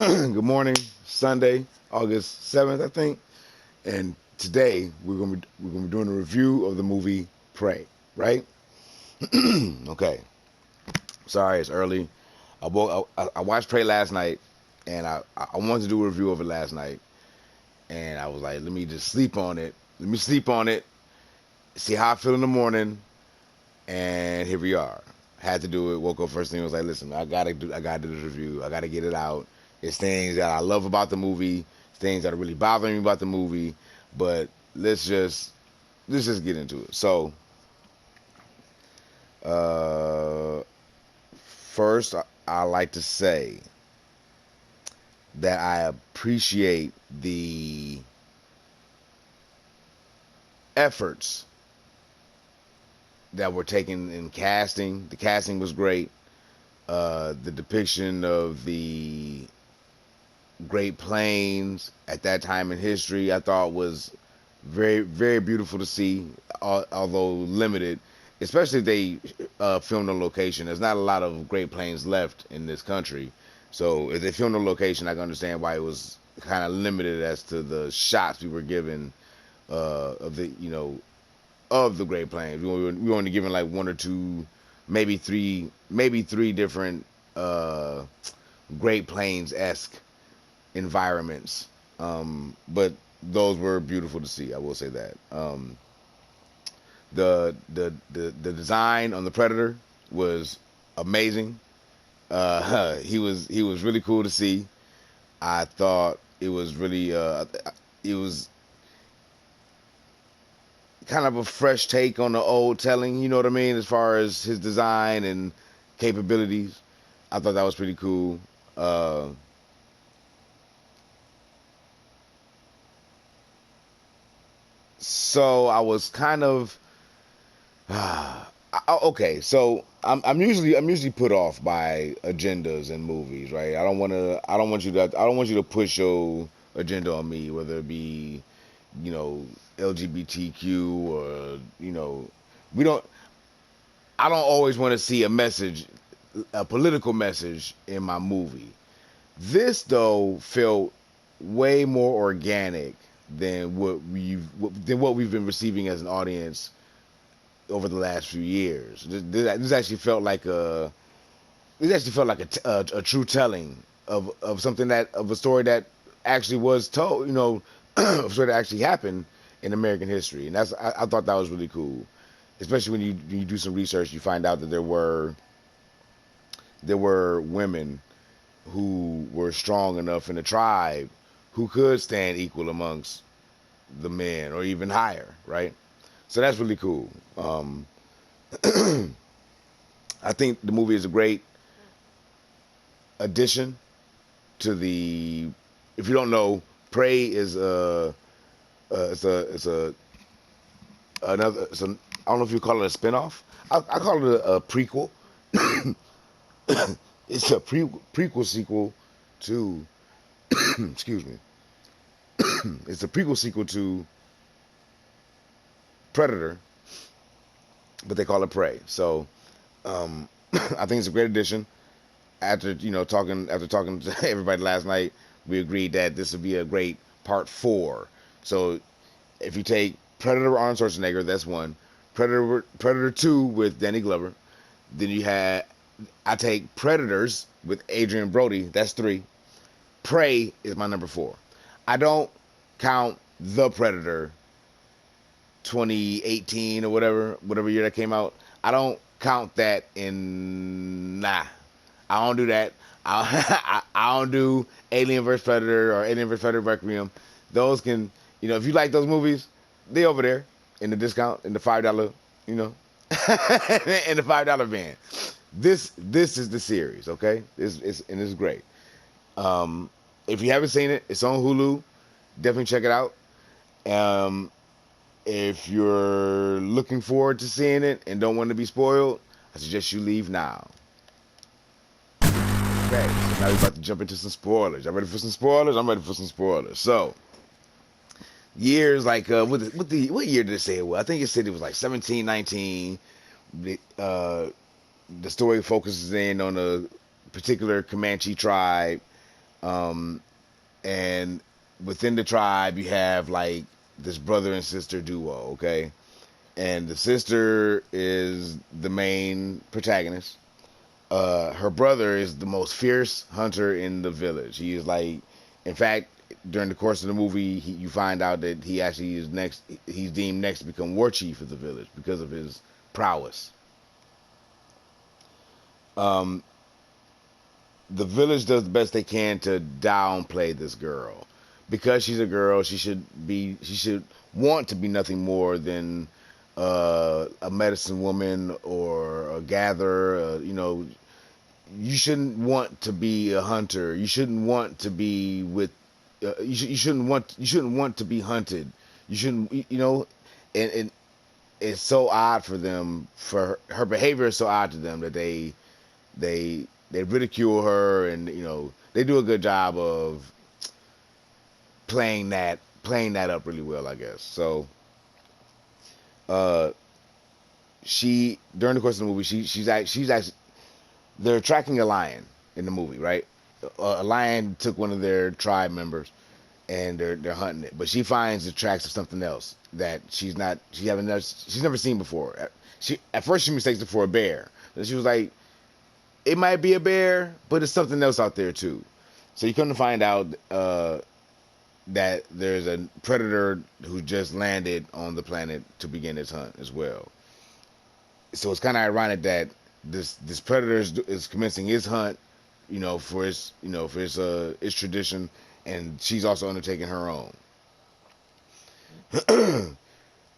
Good morning, Sunday, August 7th, I think. And today we're gonna be doing a review of the movie Prey, right? Okay. Sorry, it's early. I watched Prey last night, and I wanted to do a review of it last night, and I was like, let me just sleep on it. Let me sleep on it, see how I feel in the morning, and here we are. Had to do it. Woke up first thing, was like, listen, I gotta do this review. I gotta get it out. It's things that I love about the movie, things that are really bothering me about the movie, but let's just let's just get into it. So, uh, first, I like to say that I appreciate the efforts that were taken in casting. The casting was great. The depiction of the Great Plains at that time in history, I thought was very, very beautiful to see, although limited. Especially if they filmed on location. There's not a lot of Great Plains left in this country, so if they filmed on location, I can understand why it was kind of limited as to the shots we were given of the of the Great Plains. We were only given like one or two, maybe three different uh, Great Plains esque environments. But those were beautiful to see. I will say that. The design on the Predator was amazing. He was really cool to see. I thought it was kind of a fresh take on the old telling. You know what I mean, as far as his design and capabilities. I thought that was pretty cool. Uh, so I was kind of okay. So I'm usually put off by agendas in movies, right? I don't want you to push your agenda on me, whether it be you know LGBTQ or we don't. I don't always want to see a political message in my movie. This though felt way more organic than what we've been receiving as an audience over the last few years. This actually felt like a true telling of something of a story that actually was told. A story that actually happened in American history, and I thought that was really cool. Especially when you do some research, you find out that there were women who were strong enough in the tribe who could stand equal amongst the men or even higher, right? So that's really cool. I think the movie is a great addition to the. If you don't know, Prey is it's a another. I don't know if you call it a spinoff. I call it a prequel. It's a prequel sequel to. Excuse me. It's a prequel sequel to Predator, but they call it Prey. So I think it's a great addition. After talking to everybody last night, we agreed that this would be a great part four. So if you take Predator Arnold Schwarzenegger, that's one. Predator 2 with Danny Glover. Then I take Predators with Adrian Brody. That's three. Prey is my number four. I don't count The Predator 2018 or whatever year that came out. I don't count that in. Nah, I don't do that. I don't do Alien vs Predator or Alien vs Predator Requiem. Those can, if you like those movies, they over there in the discount in the $5, you know, in the $5 van. This is the series, okay? It's great. Um, if you haven't seen it, it's on Hulu. Definitely check it out. Um, if you're looking forward to seeing it and don't want to be spoiled, I suggest you leave now. Okay, so now we're about to jump into some spoilers. Y'all ready for some spoilers? I'm ready for some spoilers. So, years like what year did it say it was? I think it said it was like 17, 19. The story focuses in on a particular Comanche tribe. Um, and within the tribe, you have like this brother and sister duo. Okay, and the sister is the main protagonist. Her brother is the most fierce hunter in the village. He is like, in fact, during the course of the movie, you find out that he actually is next. He's deemed next to become war chief of the village because of his prowess. Um, the village does the best they can to downplay this girl because she's a girl. She should be. She should want to be nothing more than a medicine woman or a gatherer. You shouldn't want to be a hunter. You shouldn't want to be with. You shouldn't want. You shouldn't want to be hunted. You shouldn't. And it's so odd for them. For her behavior is so odd to them that they ridicule her, and they do a good job of playing that up really well, I guess. So, uh, she during the course of the movie, she's actually they're tracking a lion in the movie, right? A lion took one of their tribe members, and they're hunting it. But she finds the tracks of something else that she's never seen before. She at first she mistakes it for a bear. And she was like, it might be a bear, but it's something else out there too. So you come to find out that there's a predator who just landed on the planet to begin its hunt as well. So it's kind of ironic that this predator is commencing his hunt, for its tradition, and she's also undertaking her own.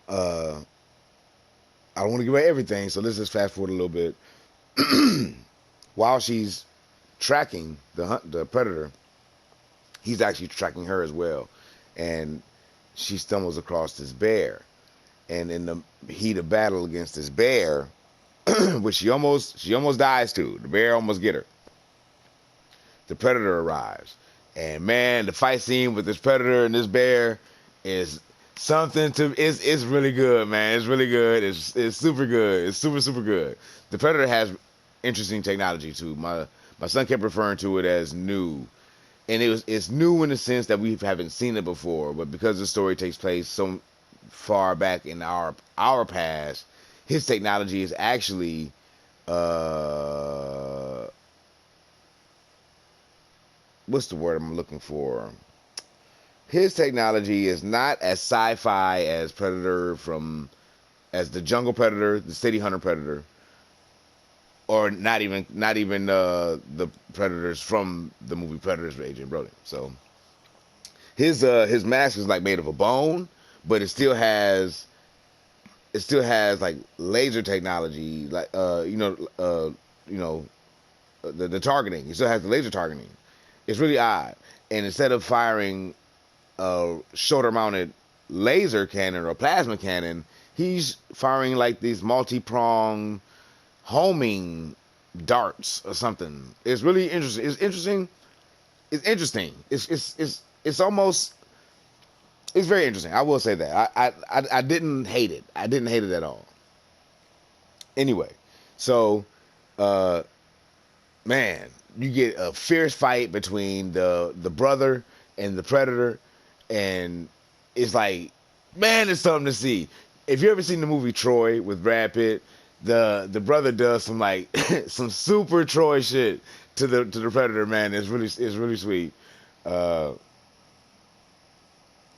uh, I don't want to give away everything, so let's just fast forward a little bit. While she's tracking the predator, he's actually tracking her as well, and she stumbles across this bear. And in the heat of battle against this bear, which she almost dies to, the bear almost get her. The predator arrives, and man, the fight scene with this predator and this bear is something to. It's really good, man. It's really good. It's super good. It's super good. The predator has interesting technology too. My son kept referring to it as new, and it's new in the sense that we haven't seen it before, but because the story takes place so far back in our past, his technology is actually uh what's the word I'm looking for? His technology is not as sci-fi as as the jungle predator, the city hunter predator, or not even the predators from the movie Predators with Adrian Brody. So his mask is like made of a bone, but it still has like laser technology, like the targeting. It still has the laser targeting. It's really odd. And instead of firing a shoulder-mounted laser cannon or plasma cannon, he's firing like these multi-pronged homing darts or something. It's really interesting. It's interesting. It's interesting. It's almost it's very interesting. I will say that. I didn't hate it. I didn't hate it at all. Anyway, so uh man, you get a fierce fight between the brother and the predator, and it's like, man, it's something to see. If you ever seen the movie Troy with Brad Pitt, the brother does some like some super Troy shit to the predator. Man, it's really sweet. Uh,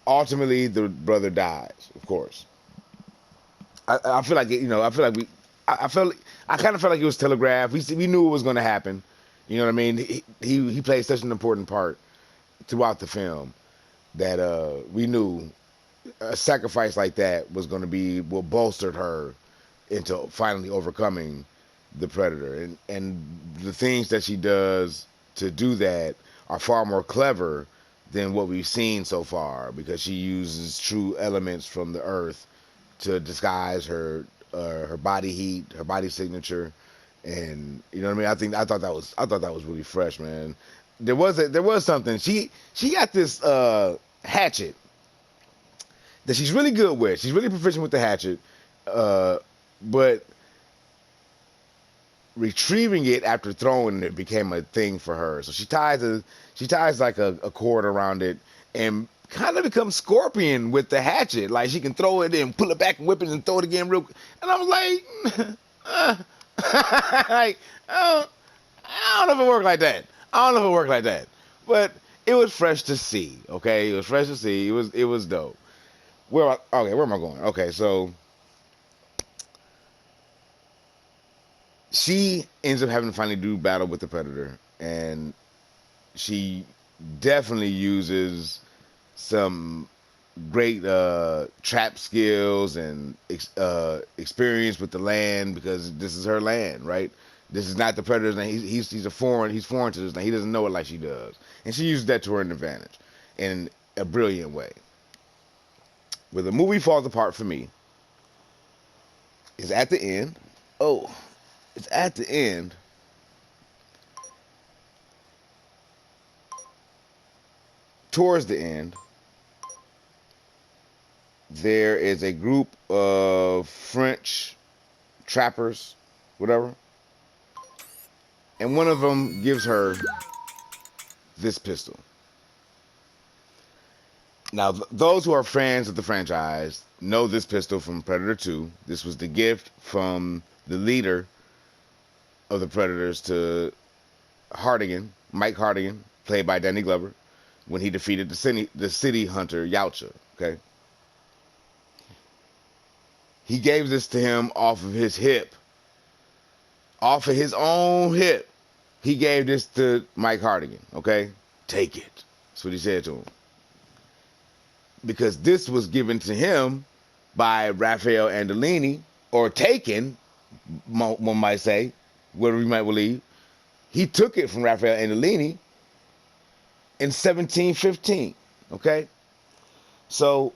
Ultimately, the brother dies, of course. I feel like I feel like I felt I kind of felt like it was telegraphed. We knew it was going to happen. You know what I mean? He played such an important part throughout the film that we knew a sacrifice like that was going to be what bolstered her into finally overcoming the predator, and the things that she does to do that are far more clever than what we've seen so far because she uses true elements from the earth to disguise her body heat, her body signature, and you know what I mean. I thought that was really fresh, man. There was something she got this hatchet that she's really good with. She's really proficient with the hatchet, but retrieving it after throwing it became a thing for her. So she ties like a cord around it and kind of becomes Scorpion with the hatchet. Like she can throw it and pull it back and whip it and throw it again real quick. And I was like, like, I don't know if it worked like that. I don't know if it worked like that. But it was fresh to see. Okay, it was fresh to see. It was dope. Where am I going? Okay, so she ends up having to finally do battle with the Predator, and she definitely uses some great trap skills and experience with the land, because this is her land, right? This is not the Predator's land. He's foreign to this land. He doesn't know it like she does, and she uses that to her advantage in a brilliant way. Where the movie falls apart for me is at the end. Oh, it's at the end. Towards the end, there is a group of French trappers, whatever, and one of them gives her this pistol. Now, those who are fans of the franchise know this pistol from Predator 2. This was the gift from the leader of the Predators to Hardigan, Mike Hardigan, played by Danny Glover, when he defeated the city hunter Yautja. Okay, he gave this to him off of his hip, off of his own hip. He gave this to Mike Hardigan. Okay, take it. That's what he said to him, because this was given to him by Raphael Andolini, or taken, one might say, whatever you might believe. He took it from Raphael Andolini in 1715. Okay, so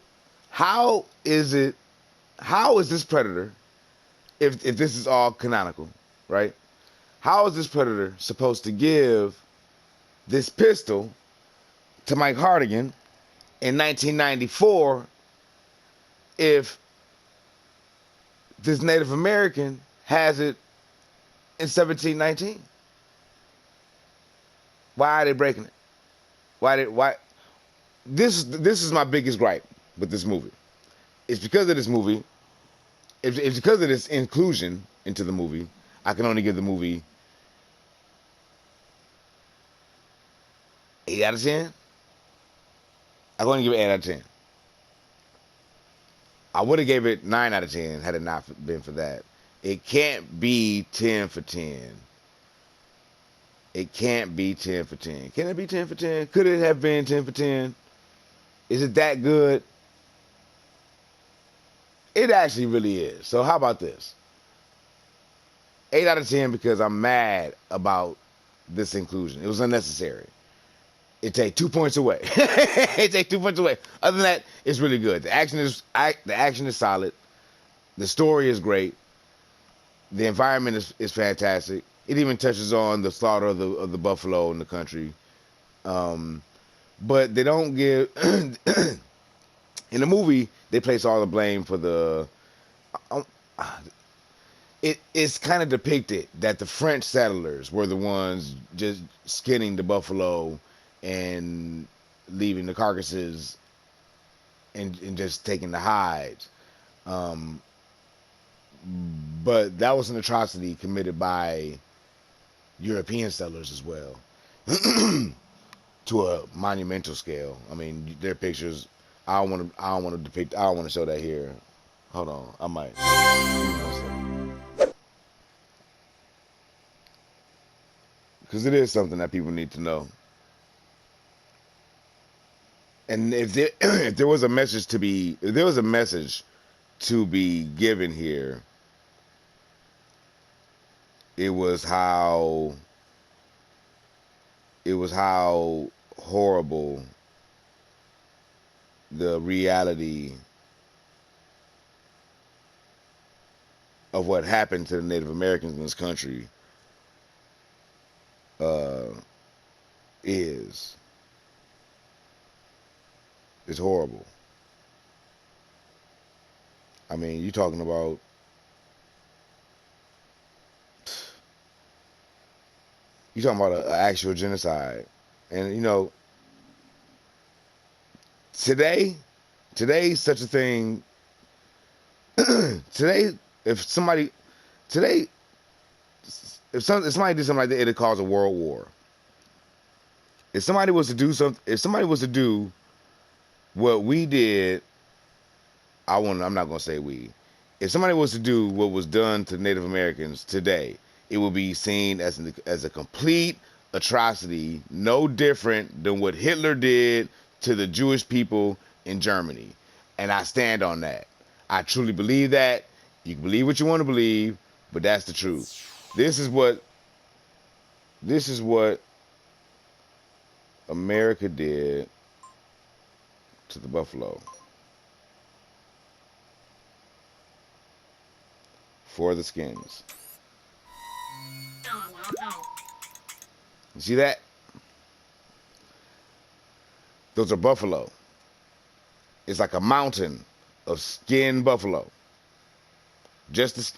how is it? How is this Predator, if this is all canonical, right? How is this Predator supposed to give this pistol to Mike Hardigan in 1994 if this Native American has it in 1719? Why are they breaking it? Why? This is my biggest gripe with this movie. It's because of this movie. It's because of this inclusion into the movie. I can only give the movie 8 out of 10. I can only give it 8 out of 10. I would have gave it 9 out of 10 had it not been for that. It can't be 10 for 10. It can't be 10 for 10. Can it be 10 for 10? Could it have been 10 for 10? Is it that good? It actually really is. So how about this? 8 out of 10 because I'm mad about this inclusion. It was unnecessary. It take 2 points away. It take 2 points away. Other than that, it's really good. The action is solid. The story is great. The environment is fantastic. It even touches on the slaughter of the buffalo in the country. But they don't give in the movie. They place all the blame for the. It's kind of depicted that the French settlers were the ones just skinning the buffalo and leaving the carcasses and just taking the hides. But that was an atrocity committed by European settlers as well, to a monumental scale. I mean, their pictures. I don't want to depict. I don't want to show that here. Hold on, I might. Because it is something that people need to know. And if there was a message to be, if there was a message to be given here, it was how horrible the reality of what happened to the Native Americans in this country is. It's horrible. I mean, you're talking about you talking about an actual genocide, and today, such a thing. Today, if somebody today, if somebody did something like that, it'd cause a world war. If somebody was to do something, if somebody was to do what we did, I'm not gonna say we. If somebody was to do what was done to Native Americans today, it would be seen as a complete atrocity, no different than what Hitler did to the Jewish people in Germany. And I stand on that. I truly believe that. You can believe what you want to believe, but that's the truth. This is what America did to the buffalo for the skins. You see that? Those are buffalo. It's like a mountain of skinned buffalo. Just the,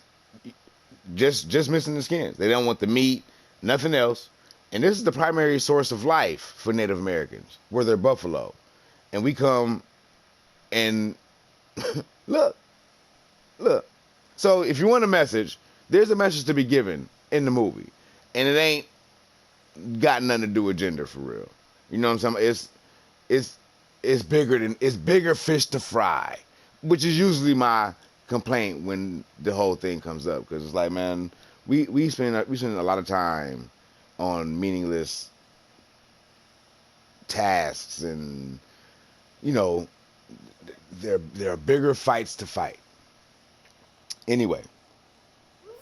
just missing the skins. They don't want the meat, nothing else. And this is the primary source of life for Native Americans, where they're buffalo. And we come and look, look. So if you want a message, there's a message to be given in the movie. And it ain't got nothing to do with gender for real. You know what I'm saying? It's bigger fish to fry, which is usually my complaint when the whole thing comes up, because it's like, man, we spend a lot of time on meaningless tasks, and there are bigger fights to fight. Anyway,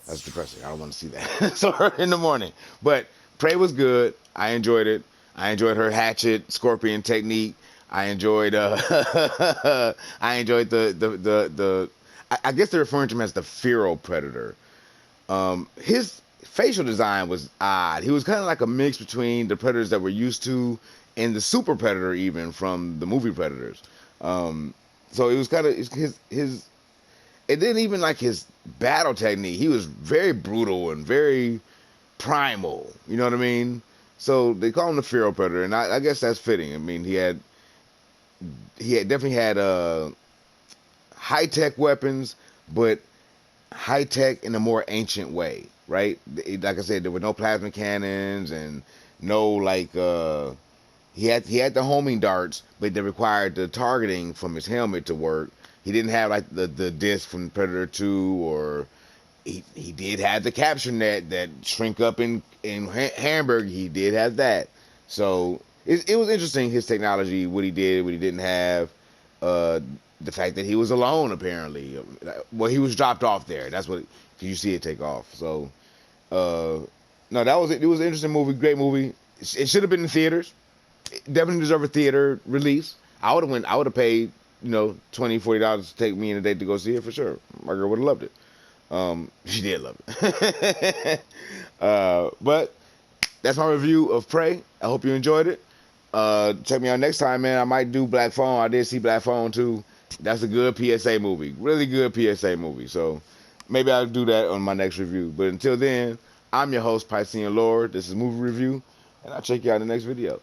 that's depressing. I don't want to see that so early in the morning. But Prey was good. I enjoyed it. I enjoyed her hatchet scorpion technique. I enjoyed I enjoyed the I guess they're referring to him as the feral predator. His facial design was odd. He was kind of like a mix between the predators that we're used to and the super predator, even from the movie Predators. So it was kind of his. It didn't even like his battle technique. He was very brutal and very primal. You know what I mean? So they call him the feral predator, and I guess that's fitting. I mean, he definitely had high tech weapons, but high tech in a more ancient way, right? Like I said, there were no plasma cannons and no he had the homing darts, but they required the targeting from his helmet to work. He didn't have like the disc from Predator 2, or he did have the capture net that shrink up in Hamburg. He did have that. So it was interesting, his technology, what he did, what he didn't have. The fact that he was alone, apparently. Well, he was dropped off there. That's what you see it take off. So no, that was it. It was an interesting movie, great movie. It should have been in theaters. It definitely deserved a theater release. I would have paid $20-$40 to take me and a date to go see it for sure. My girl would have loved it. She did love it. But that's my review of Prey. I hope you enjoyed it. Check me out next time, man. I might do Black Phone. I did see Black Phone too. That's a good PSA movie. Really good PSA movie. So maybe I'll do that on my next review. But until then, I'm your host, Piscean Lord. This is Movie Review, and I'll check you out in the next video.